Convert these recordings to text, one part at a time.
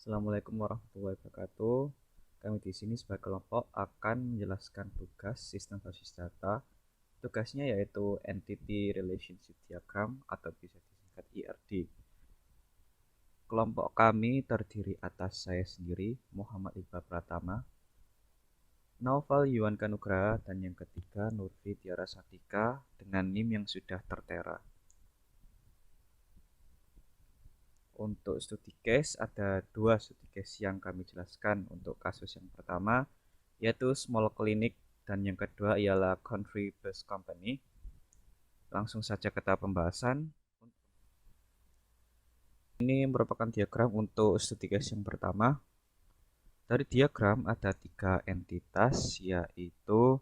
Assalamualaikum warahmatullahi wabarakatuh. Kami di sini sebagai kelompok akan menjelaskan tugas sistem basis data. Tugasnya yaitu Entity Relationship Diagram atau bisa disingkat ERD. Kelompok kami terdiri atas saya sendiri, Muhammad Iqbal Pratama, Naufal Yuwan Kanugraha, dan yang ketiga Nurfi Tiara Satika dengan NIM yang sudah tertera. Untuk studi case ada dua studi case yang kami jelaskan. Untuk kasus yang pertama yaitu small clinic dan yang kedua ialah country bus company. Langsung saja ke tahap pembahasan. Ini merupakan diagram untuk studi case yang pertama. Dari diagram ada tiga entitas, yaitu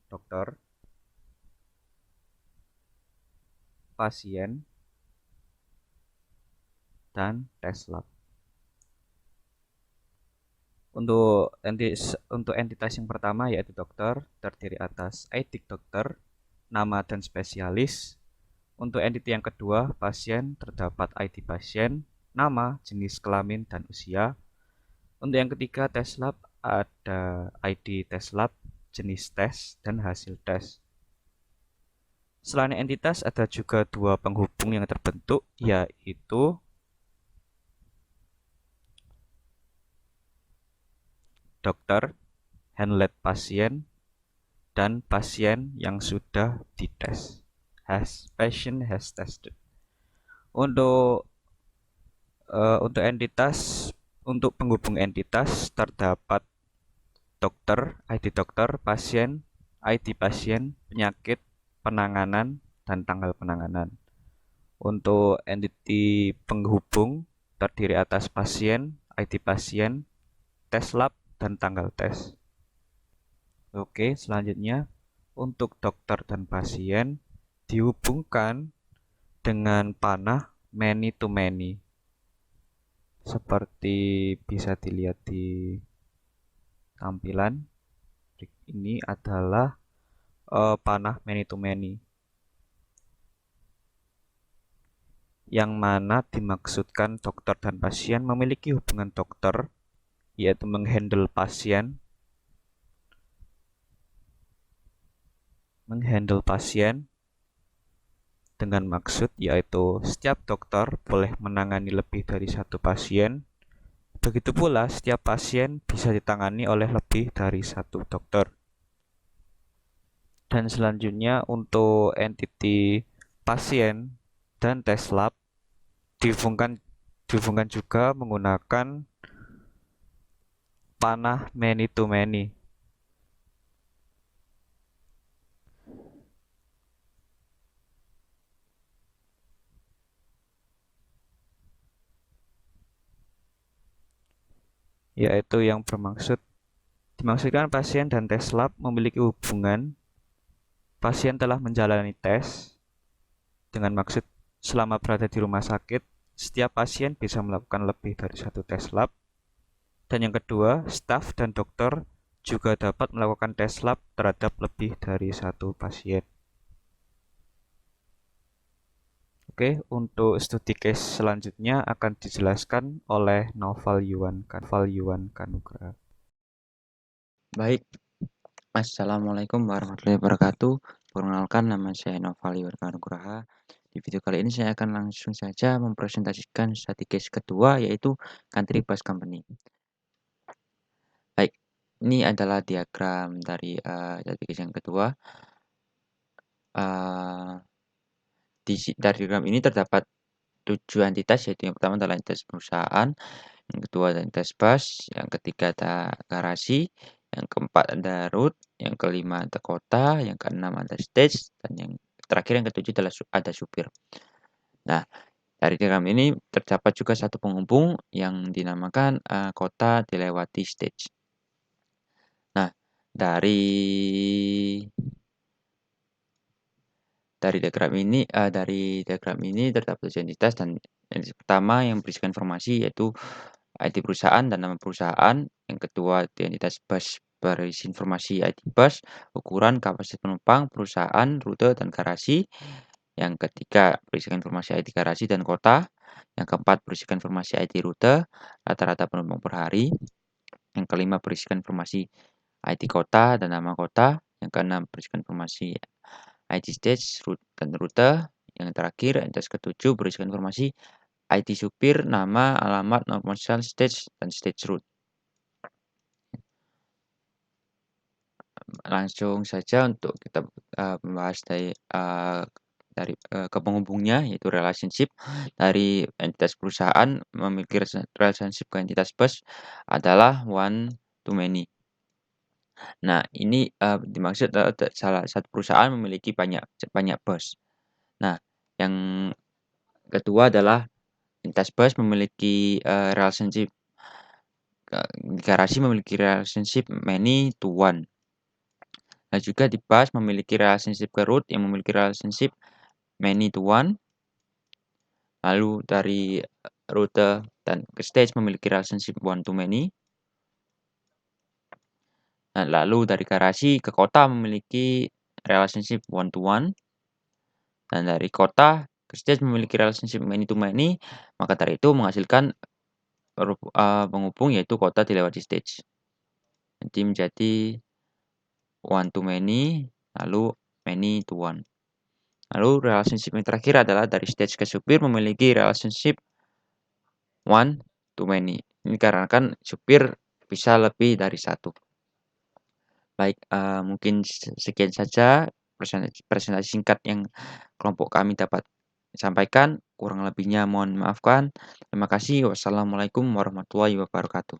dokter, pasien, dan tes lab. Untuk entitas yang pertama yaitu dokter, terdiri atas ID dokter, nama dan spesialis. Untuk entiti yang kedua, pasien, terdapat ID pasien, nama, jenis kelamin, dan usia. Untuk yang ketiga, tes lab, ada ID tes lab, jenis tes, dan hasil tes. Selain entitas, ada juga dua penghubung yang terbentuk, yaitu dokter, handlet pasien, dan pasien yang sudah dites. Patient has tested. Untuk penghubung entitas terdapat dokter, ID dokter, pasien, ID pasien, penyakit, penanganan, dan tanggal penanganan. Untuk entiti penghubung terdiri atas pasien, ID pasien, tes lab, dan tanggal tes. Oke, selanjutnya untuk dokter dan pasien dihubungkan dengan panah many to many. Seperti bisa dilihat di tampilan, ini adalah panah many to many. Yang mana dimaksudkan dokter dan pasien memiliki hubungan dokter, yaitu menghandle pasien dengan maksud yaitu setiap dokter boleh menangani lebih dari satu pasien. Begitu pula setiap pasien bisa ditangani oleh lebih dari satu dokter. Dan selanjutnya untuk entiti pasien dan tes lab dihubungkan juga menggunakan panah many to many. Yaitu yang dimaksudkan pasien dan tes lab memiliki hubungan. Pasien telah menjalani tes dengan maksud selama berada di rumah sakit, setiap pasien bisa melakukan lebih dari satu tes lab. Dan yang kedua, staf dan dokter juga dapat melakukan tes lab terhadap lebih dari satu pasien. Oke, untuk studi case selanjutnya akan dijelaskan oleh Naufal Yuwan Kanugraha. Baik, Assalamualaikum warahmatullahi wabarakatuh. Perkenalkan, nama saya Naufal Yuwan Kanugraha. Di video kali ini saya akan langsung saja mempresentasikan studi case kedua, yaitu Country Bus Company. Baik, ini adalah diagram dari studi case yang kedua. Dari diagram ini terdapat 7 entitas, yaitu yang pertama adalah entitas perusahaan, yang kedua ada entitas bus, yang ketiga ada garasi, yang keempat ada route, yang kelima ada kota, yang keenam ada stage, dan yang terakhir yang ketujuh adalah ada supir. Nah, dari diagram ini terdapat juga satu penghubung yang dinamakan kota dilewati stage. Nah, dari diagram ini terdapat 7 entitas, dan entitas pertama yang berisikan informasi yaitu ID perusahaan dan nama perusahaan, yang kedua identitas bus berisi informasi ID bus, ukuran, kapasitas penumpang, perusahaan, rute, dan garasi. Yang ketiga, berisikan informasi ID garasi dan kota. Yang keempat, berisikan informasi ID rute, rata-rata penumpang per hari. Yang kelima, berisikan informasi ID kota dan nama kota. Yang keenam, berisikan informasi ID stage dan rute. Yang terakhir, entitas ketujuh, berisikan informasi ID supir, nama, alamat, nomor stage, dan stage route. Langsung saja untuk kita membahas ke penghubungnya, yaitu relationship dari entitas perusahaan memiliki relationship ke entitas bus adalah one to many. Nah, ini dimaksud adalah salah satu perusahaan memiliki banyak banyak bus. Nah, yang kedua adalah entitas bus memiliki relationship garasi memiliki relationship many to one. Nah, juga di bus memiliki relationship ke route yang memiliki relationship many to one. Lalu dari rute dan ke stage memiliki relationship one to many. Nah, lalu dari garasi ke kota memiliki relationship one to one. Dan dari kota ke stage memiliki relationship many to many. Maka dari itu menghasilkan penghubung yaitu kota dilewati stage. Jadi menjadi one to many, lalu many to one. Lalu relationship yang terakhir adalah dari stage ke supir memiliki relationship one to many. Ini karena kan supir bisa lebih dari satu. Baik, mungkin sekian saja presentasi singkat yang kelompok kami dapat sampaikan. Kurang lebihnya mohon maafkan. Terima kasih. Wassalamualaikum warahmatullahi wabarakatuh.